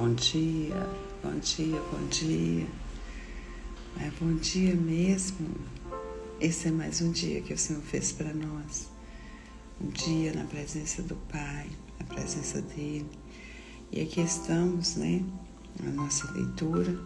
Bom dia, bom dia, bom dia. É bom dia mesmo. Esse é mais um dia que o Senhor fez para nós. Um dia na presença do Pai, na presença dEle. E aqui estamos, né? Na nossa leitura.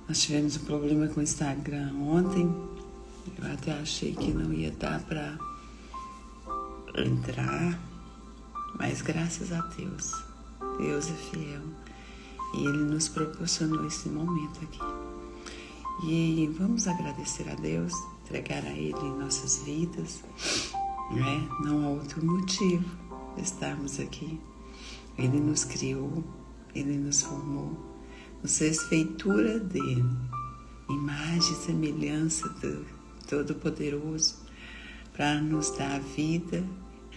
Nós tivemos um problema com o Instagram ontem. Eu até achei que não ia dar para entrar. Mas graças a Deus, Deus é fiel e Ele nos proporcionou esse momento aqui. E vamos agradecer a Deus, entregar a Ele nossas vidas, né? Não há outro motivo de estarmos aqui. Ele nos criou, Ele nos formou, nos fez feitura dEle, imagem e semelhança do Todo-Poderoso, para nos dar a vida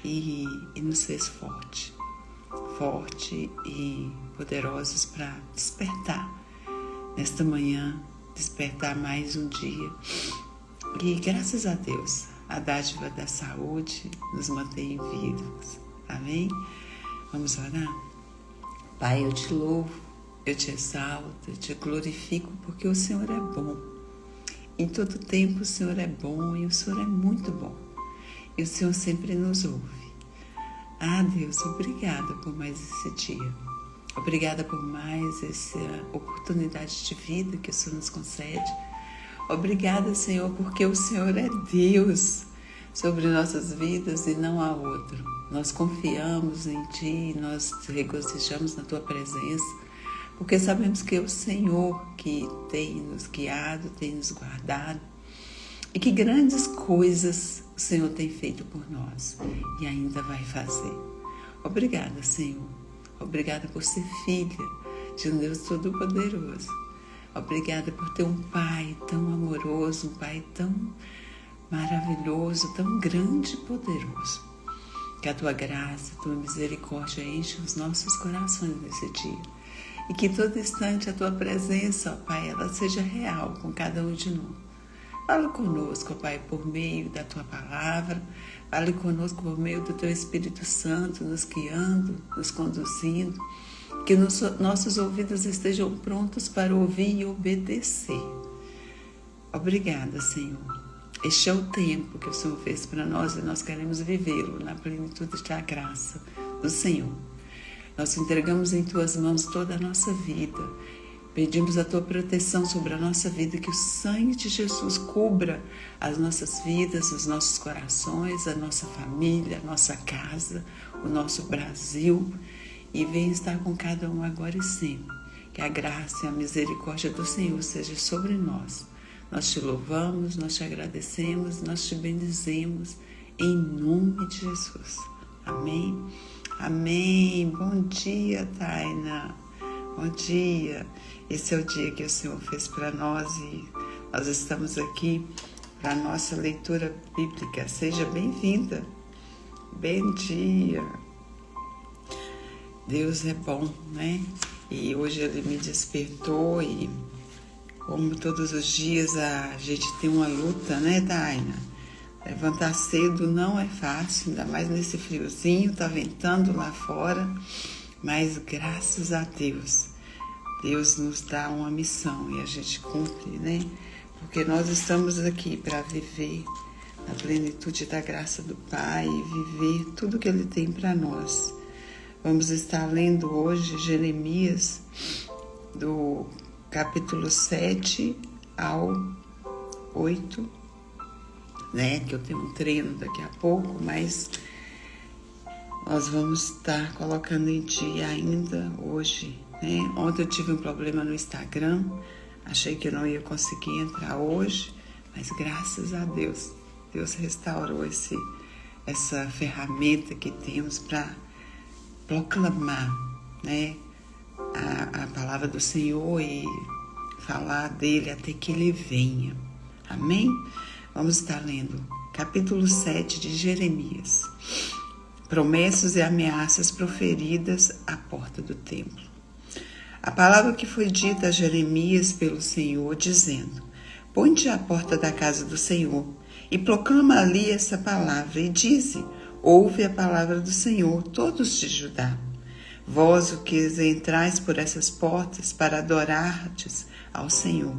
e nos fez forte e poderosos para despertar nesta manhã, despertar mais um dia. E graças a Deus, a dádiva da saúde nos mantém vivos. Amém? Vamos orar? Pai, eu te louvo, eu te exalto, eu te glorifico, porque o Senhor é bom. Em todo tempo o Senhor é bom e o Senhor é muito bom. E o Senhor sempre nos ouve. Ah, Deus, obrigada por mais esse dia. Obrigada por mais essa oportunidade de vida que o Senhor nos concede. Obrigada, Senhor, porque o Senhor é Deus sobre nossas vidas e não há outro. Nós confiamos em Ti, nós regozijamos na Tua presença, porque sabemos que é o Senhor que tem nos guiado, tem nos guardado. E que grandes coisas o Senhor tem feito por nós e ainda vai fazer. Obrigada, Senhor. Obrigada por ser filha de um Deus Todo-Poderoso. Obrigada por ter um Pai tão amoroso, um Pai tão maravilhoso, tão grande e poderoso. Que a Tua graça, a Tua misericórdia enche os nossos corações nesse dia. E que todo instante a Tua presença, ó Pai, ela seja real com cada um de nós. Fala conosco, Pai, por meio da Tua palavra. Fale conosco por meio do Teu Espírito Santo, nos guiando, nos conduzindo. Que nossos ouvidos estejam prontos para ouvir e obedecer. Obrigada, Senhor. Este é o tempo que o Senhor fez para nós e nós queremos vivê-lo na plenitude da graça do Senhor. Nós entregamos em Tuas mãos toda a nossa vida. Pedimos a Tua proteção sobre a nossa vida, que o sangue de Jesus cubra as nossas vidas, os nossos corações, a nossa família, a nossa casa, o nosso Brasil, e venha estar com cada um agora e sempre. Que a graça e a misericórdia do Senhor seja sobre nós. Nós Te louvamos, nós Te agradecemos, nós Te bendizemos, em nome de Jesus. Amém? Amém. Bom dia, Taina. Bom dia. Esse é o dia que o Senhor fez para nós e nós estamos aqui para a nossa leitura bíblica. Seja bem-vinda. Bom dia. Deus é bom, né? E hoje Ele me despertou e, como todos os dias, a gente tem uma luta, né, Taina? Levantar cedo não é fácil, ainda mais nesse friozinho, tá ventando lá fora, mas graças a Deus, Deus nos dá uma missão e a gente cumpre, né? Porque nós estamos aqui para viver na plenitude da graça do Pai e viver tudo que Ele tem para nós. Vamos estar lendo hoje Jeremias, do capítulo 7 ao 8, né? Que eu tenho um treino daqui a pouco, mas nós vamos estar colocando em dia ainda hoje, né? Ontem eu tive um problema no Instagram, achei que eu não ia conseguir entrar hoje, mas graças a Deus, Deus restaurou essa ferramenta que temos para proclamar, né? A palavra do Senhor e falar dele até que Ele venha. Amém? Vamos estar lendo capítulo 7 de Jeremias. Promessas e ameaças proferidas à porta do templo. A palavra que foi dita a Jeremias pelo Senhor, dizendo: Põe-te à porta da casa do Senhor e proclama ali essa palavra e dize: Ouve a palavra do Senhor, todos de Judá. vós o que entrais por essas portas para adorardes ao Senhor.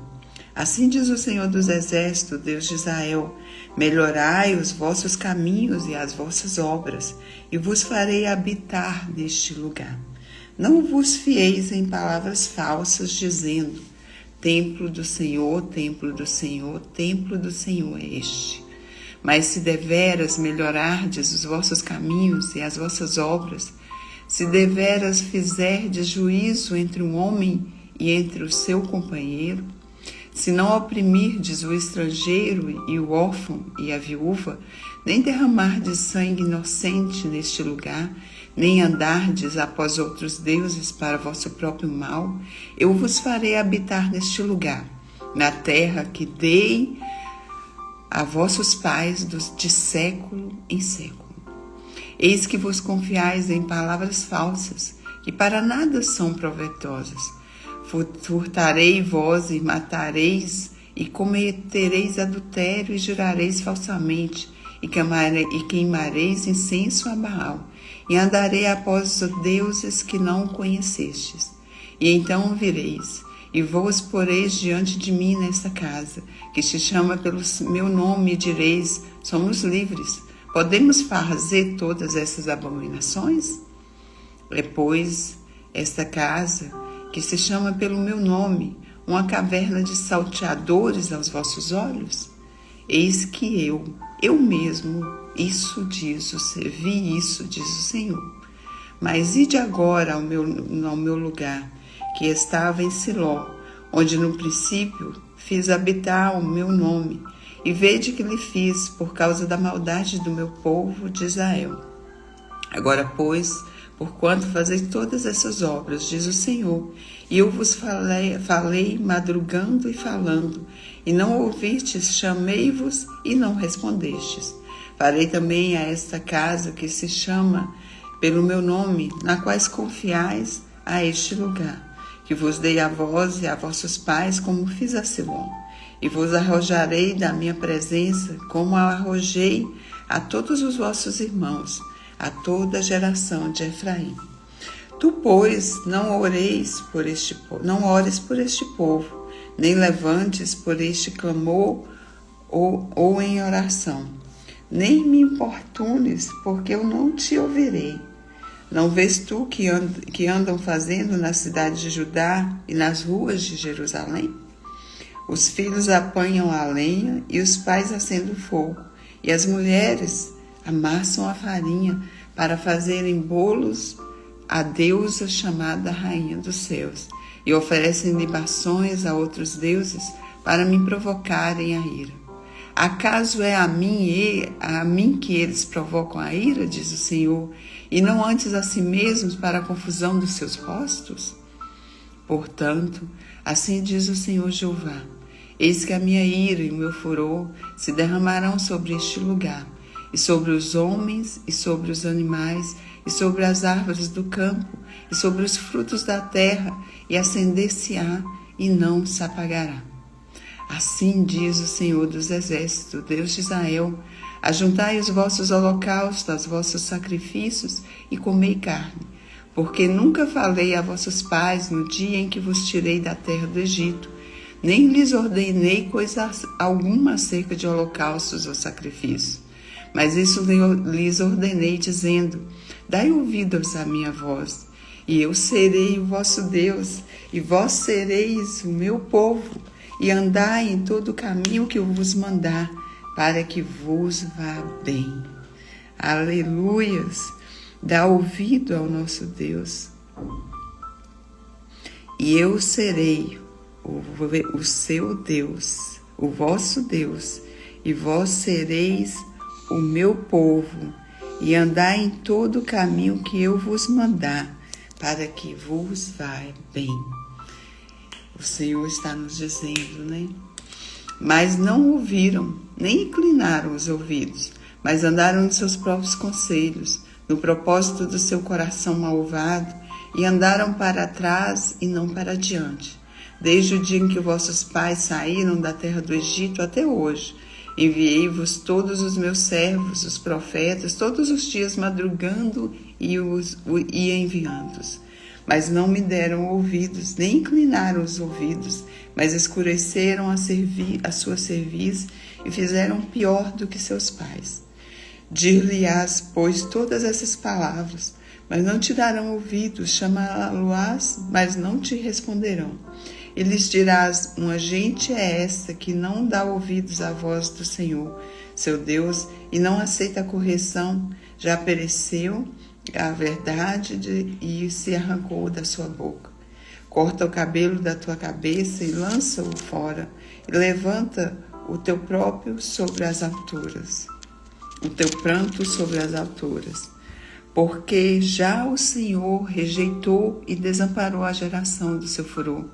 Assim diz o Senhor dos Exércitos, Deus de Israel: melhorai os vossos caminhos e as vossas obras, e vos farei habitar neste lugar. Não vos fieis em palavras falsas, dizendo: templo do Senhor, templo do Senhor, templo do Senhor é este. Mas se deveras melhorardes os vossos caminhos e as vossas obras, se deveras fizerdes juízo entre um homem e entre o seu companheiro, se não oprimirdes o estrangeiro e o órfão e a viúva, nem derramardes sangue inocente neste lugar, nem andardes após outros deuses para vosso próprio mal, eu vos farei habitar neste lugar, na terra que dei a vossos pais de século em século. Eis que vos confiais em palavras falsas, que para nada são proveitosas. Furtarei vós e matareis, e cometereis adultério e jurareis falsamente, e queimareis incenso a Baal, e andarei após os deuses que não conhecestes. E então vireis, e vos poreis diante de mim nesta casa, que se chama pelo meu nome, e direis: somos livres, podemos fazer todas essas abominações? É, pois, esta casa, que se chama pelo meu nome, uma caverna de salteadores aos vossos olhos? Eis que eu mesmo, vi isso, diz o Senhor. Mas ide agora ao meu lugar, que estava em Siló, onde no princípio fiz habitar o meu nome, e vede que lhe fiz por causa da maldade do meu povo de Israel. Agora, pois, porquanto fazeis todas essas obras, diz o Senhor, e eu vos falei madrugando e falando, e não ouvistes, chamei-vos e não respondestes. Farei também a esta casa que se chama pelo meu nome, na quais confiais, a este lugar, que vos dei a vós e a vossos pais, como fiz a Silom, e vos arrojarei da minha presença, como arrojei a todos os vossos irmãos, a toda a geração de Efraim. Tu, pois, não ores por este povo, nem levantes por este clamor ou em oração, nem me importunes, porque eu não te ouvirei. Não vês tu que andam fazendo na cidade de Judá e nas ruas de Jerusalém? Os filhos apanham a lenha e os pais acendem o fogo, e as mulheres amassam a farinha para fazerem bolos à deusa chamada Rainha dos Céus, e oferecem libações a outros deuses para me provocarem a ira. Acaso é a mim que eles provocam a ira, diz o Senhor, e não antes a si mesmos para a confusão dos seus rostos? Portanto, assim diz o Senhor Jeová: eis que a minha ira e o meu furor se derramarão sobre este lugar, e sobre os homens, e sobre os animais, e sobre as árvores do campo, e sobre os frutos da terra, e acender-se-á, e não se apagará. Assim diz o Senhor dos Exércitos, Deus de Israel: ajuntai os vossos holocaustos, os vossos sacrifícios, e comei carne, porque nunca falei a vossos pais no dia em que vos tirei da terra do Egito, nem lhes ordenei coisa alguma acerca de holocaustos ou sacrifícios. Mas isso lhes ordenei, dizendo: dai ouvidos à minha voz, e eu serei o vosso Deus, e vós sereis o meu povo, e andai em todo o caminho que eu vos mandar, para que vos vá bem. Aleluias! Dá ouvido ao nosso Deus. E eu serei o seu Deus, o vosso Deus, e vós sereis o meu povo, e andai em todo o caminho que eu vos mandar, para que vos vá bem. O Senhor está nos dizendo, né? Mas não ouviram, nem inclinaram os ouvidos, mas andaram em seus próprios conselhos, no propósito do seu coração malvado, e andaram para trás e não para diante, desde o dia em que vossos pais saíram da terra do Egito até hoje, Enviei-vos todos os meus servos, os profetas, todos os dias madrugando e enviando-os. Mas não me deram ouvidos, nem inclinaram os ouvidos, mas escureceram a sua cerviz e fizeram pior do que seus pais. Dir-lhe-ás, pois, todas essas palavras, mas não te darão ouvidos, chamá-lo-ás, mas não te responderão. E lhes dirás, uma gente é esta que não dá ouvidos à voz do Senhor, seu Deus, e não aceita a correção, já pereceu a verdade e se arrancou da sua boca. Corta o cabelo da tua cabeça e lança-o fora, e levanta o teu próprio sobre as alturas, o teu pranto sobre as alturas. Porque já o Senhor rejeitou e desamparou a geração do seu furor.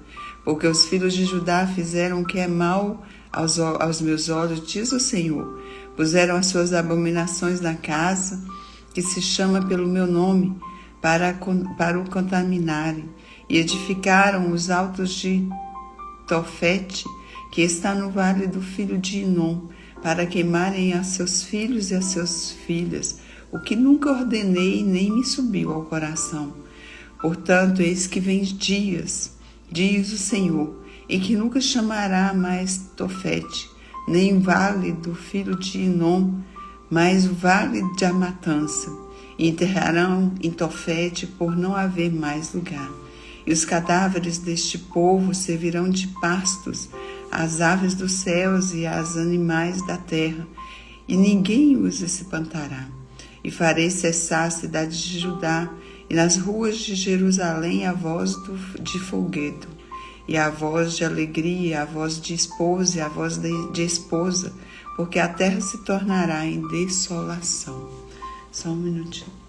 Porque os filhos de Judá fizeram o que é mal aos meus olhos, diz o Senhor. Puseram as suas abominações na casa, que se chama pelo meu nome, para o contaminarem. E edificaram os altos de Tofete, que está no vale do filho de Inom, para queimarem a seus filhos e a suas filhas, o que nunca ordenei nem me subiu ao coração. Portanto, eis que vem dias, diz o Senhor, em que nunca chamará mais Tofete, nem vale do filho de Inom, mas o vale da matança, e enterrarão em Tofete por não haver mais lugar. E os cadáveres deste povo servirão de pastos às aves dos céus e aos animais da terra, e ninguém os espantará. E farei cessar a cidade de Judá, e nas ruas de Jerusalém a voz de folguedo, e a voz de alegria, a voz de esposa e a voz de esposa, porque a terra se tornará em desolação. Só um minutinho.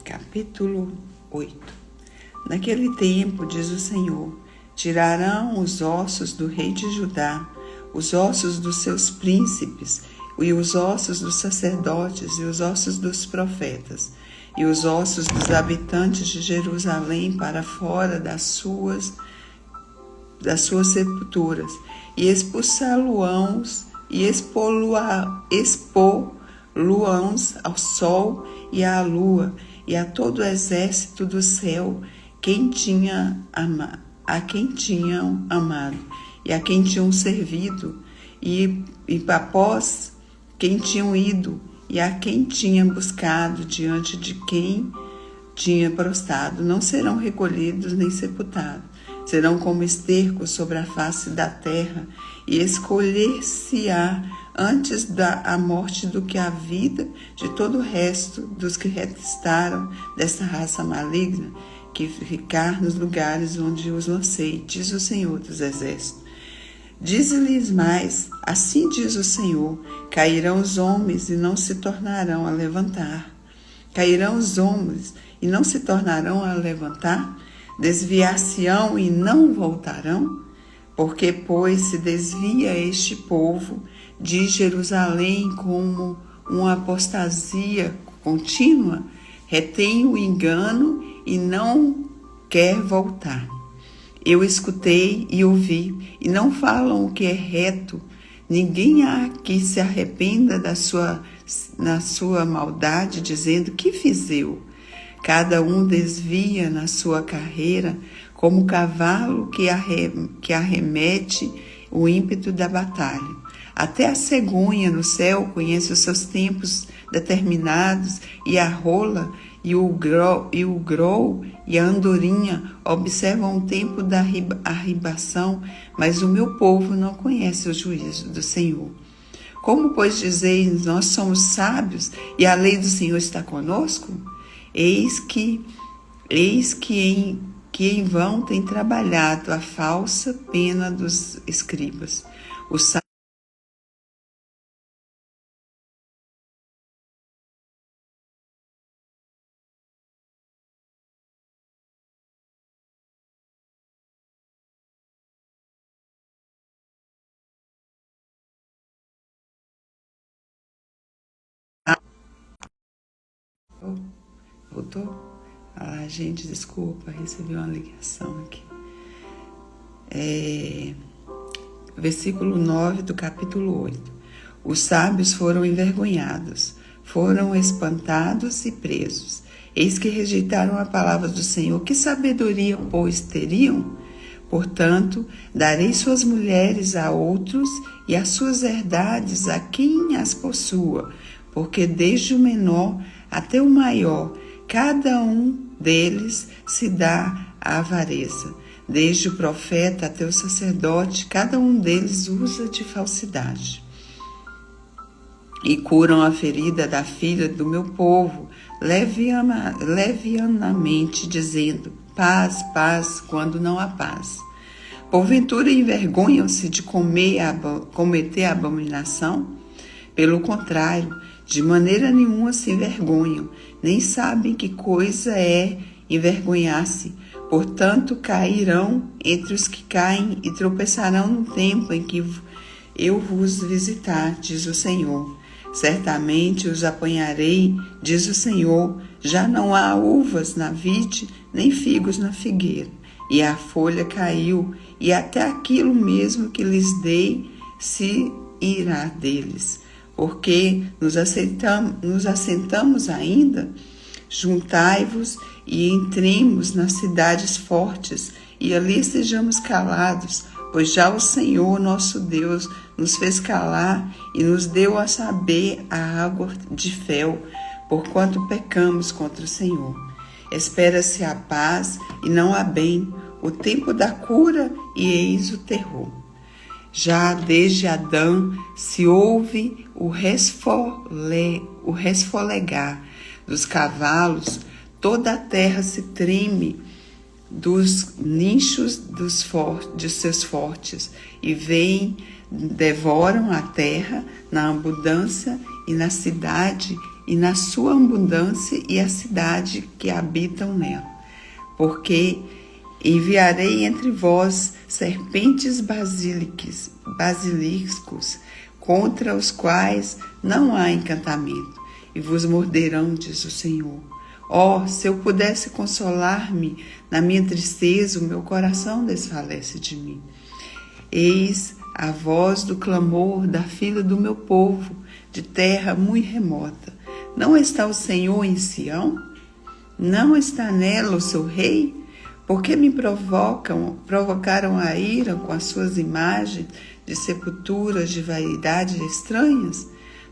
Capítulo 8. Naquele tempo, diz o Senhor, tirarão os ossos do rei de Judá, os ossos dos seus príncipes, e os ossos dos sacerdotes, e os ossos dos profetas, e os ossos dos habitantes de Jerusalém para fora das suas sepulturas, e expulsá-los-ão e expô-los ao sol e à lua, e a todo o exército do céu, a quem tinham amado, e a quem tinham servido, e após quem tinham ido, e a quem tinham buscado, diante de quem tinha prostrado, não serão recolhidos nem sepultados. Serão como esterco sobre a face da terra, e escolher-se-á antes da morte do que a vida de todo o resto dos que restaram desta raça maligna, que ficar nos lugares onde os lancei, diz o Senhor dos Exércitos. Diz-lhes mais, assim diz o Senhor, cairão os homens e não se tornarão a levantar. Cairão os homens e não se tornarão a levantar? Desviar-se-ão e não voltarão? Porque, pois, se desvia este povo de Jerusalém como uma apostasia contínua, retém o engano e não quer voltar. Eu escutei e ouvi, e não falam o que é reto. Ninguém há que se arrependa na sua maldade, dizendo, que fiz eu? Cada um desvia na sua carreira, como o cavalo que arremete o ímpeto da batalha. Até a cegonha no céu conhece os seus tempos determinados, e a rola, e o grou e a andorinha observam o tempo da arribação, mas o meu povo não conhece o juízo do Senhor. Como, pois, dizeis, nós somos sábios e a lei do Senhor está conosco? Eis que em vão tem trabalhado a falsa pena dos escribas. Os Voltou? Ah, gente, desculpa, recebi uma ligação aqui. Versículo 9 do capítulo 8. Os sábios foram envergonhados, foram espantados e presos. Eis que rejeitaram a palavra do Senhor. Que sabedoria, pois, teriam? Portanto, darei suas mulheres a outros e as suas herdades a quem as possua, porque desde o menor até o maior, cada um deles se dá à avareza. Desde o profeta até o sacerdote, cada um deles usa de falsidade. E curam a ferida da filha do meu povo, levianamente, dizendo: paz, paz, quando não há paz. Porventura envergonham-se de cometer abominação? Pelo contrário, de maneira nenhuma se envergonham, nem sabem que coisa é envergonhar-se. Portanto, cairão entre os que caem e tropeçarão no tempo em que eu vos visitar, diz o Senhor. Certamente os apanharei, diz o Senhor. Já não há uvas na vide, nem figos na figueira. E a folha caiu, e até aquilo mesmo que lhes dei se irá deles. Porque nos assentamos ainda? Juntai-vos e entremos nas cidades fortes, e ali sejamos calados, pois já o Senhor nosso Deus nos fez calar e nos deu a saber a água de fel, porquanto pecamos contra o Senhor. Espera-se a paz e não há bem, o tempo da cura e eis o terror. Já desde Adão se ouve o resfolegar dos cavalos, toda a terra se treme dos nichos de seus fortes, e vêm, devoram a terra na abundância e na cidade, e na sua abundância e a cidade que habitam nela. Porque enviarei entre vós serpentes basiliscos, contra os quais não há encantamento, e vos morderão, diz o Senhor. Oh, se eu pudesse consolar-me na minha tristeza, o meu coração desfalece de mim. Eis a voz do clamor da filha do meu povo, de terra muito remota. Não está o Senhor em Sião? Não está nela o seu rei? Porque me provocaram a ira com as suas imagens de sepulturas de vaidade estranhas?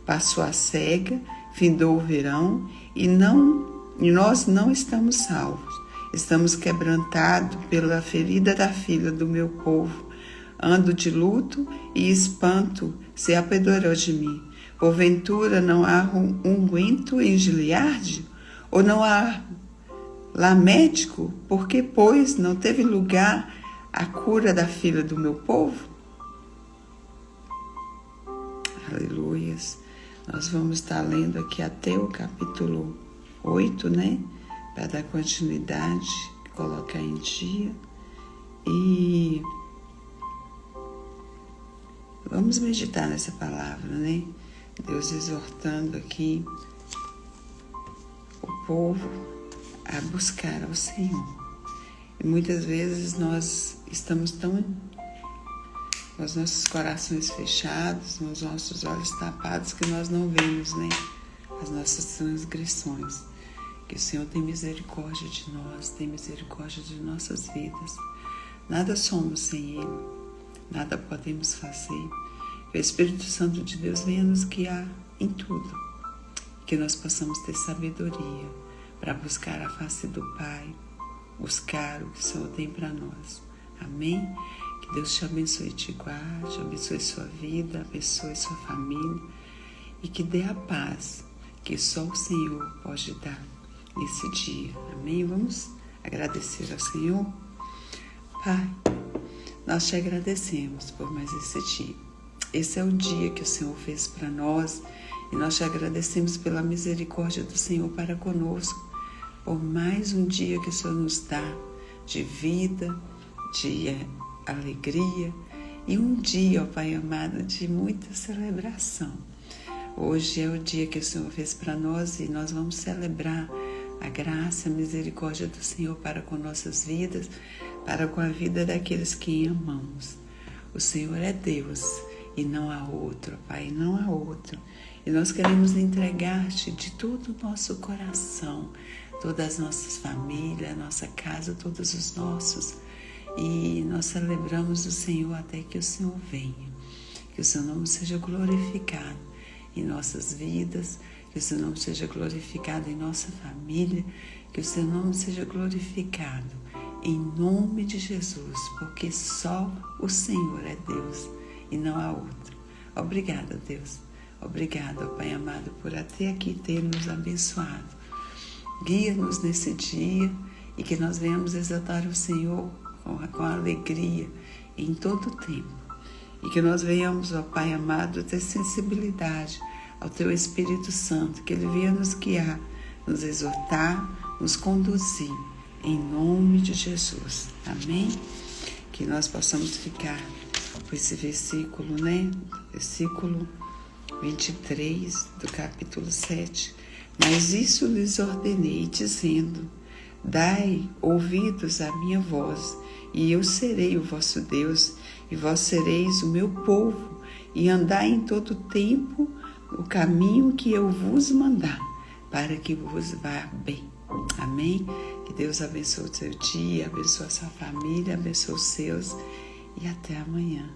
Passou a cega, findou o verão, e nós não estamos salvos. Estamos quebrantados pela ferida da filha do meu povo. Ando de luto e espanto se apoderou de mim. Porventura não há unguento em Gileade? Ou não há lá médico? Porque, pois, não teve lugar a cura da filha do meu povo? Aleluias. Nós vamos estar lendo aqui até o capítulo 8, né? Para dar continuidade, colocar em dia. E vamos meditar nessa palavra, né? Deus exortando aqui o povo a buscar ao Senhor. E muitas vezes nós estamos tão com os nossos corações fechados, com os nossos olhos tapados, que nós não vemos, né, as nossas transgressões. Que o Senhor tem misericórdia de nós, tem misericórdia de nossas vidas. Nada somos sem Ele, nada podemos fazer. Que o Espírito Santo de Deus venha nos guiar em tudo. Que nós possamos ter sabedoria para buscar a face do Pai, buscar o que o Senhor tem para nós. Amém? Que Deus te abençoe e te guarde, abençoe sua vida, abençoe sua família e que dê a paz que só o Senhor pode dar nesse dia. Amém? Vamos agradecer ao Senhor. Pai, nós te agradecemos por mais esse dia. Esse é o dia que o Senhor fez para nós e nós te agradecemos pela misericórdia do Senhor para conosco, por mais um dia que o Senhor nos dá de vida, de alegria e um dia, ó Pai amado, de muita celebração. Hoje é o dia que o Senhor fez para nós e nós vamos celebrar a graça e a misericórdia do Senhor para com nossas vidas, para com a vida daqueles que amamos. O Senhor é Deus e não há outro, Pai, não há outro. E nós queremos entregar-te de todo o nosso coração, todas as nossas famílias, nossa casa, todos os nossos. E nós celebramos o Senhor até que o Senhor venha. Que o seu nome seja glorificado em nossas vidas, que o seu nome seja glorificado em nossa família, que o seu nome seja glorificado em nome de Jesus, porque só o Senhor é Deus e não há outro. Obrigada, Deus. Obrigada, Pai amado, por até aqui ter nos abençoado. Guia-nos nesse dia e que nós venhamos exaltar o Senhor com alegria em todo o tempo. E que nós venhamos, ó Pai amado, ter sensibilidade ao Teu Espírito Santo, que Ele venha nos guiar, nos exortar, nos conduzir, em nome de Jesus. Amém? Que nós possamos ficar com esse versículo, Versículo 23 do capítulo 7. Mas isso lhes ordenei, dizendo: dai ouvidos à minha voz, e eu serei o vosso Deus, e vós sereis o meu povo, e andai em todo tempo o caminho que eu vos mandar, para que vos vá bem. Amém? Que Deus abençoe o seu dia, abençoe a sua família, abençoe os seus, e até amanhã.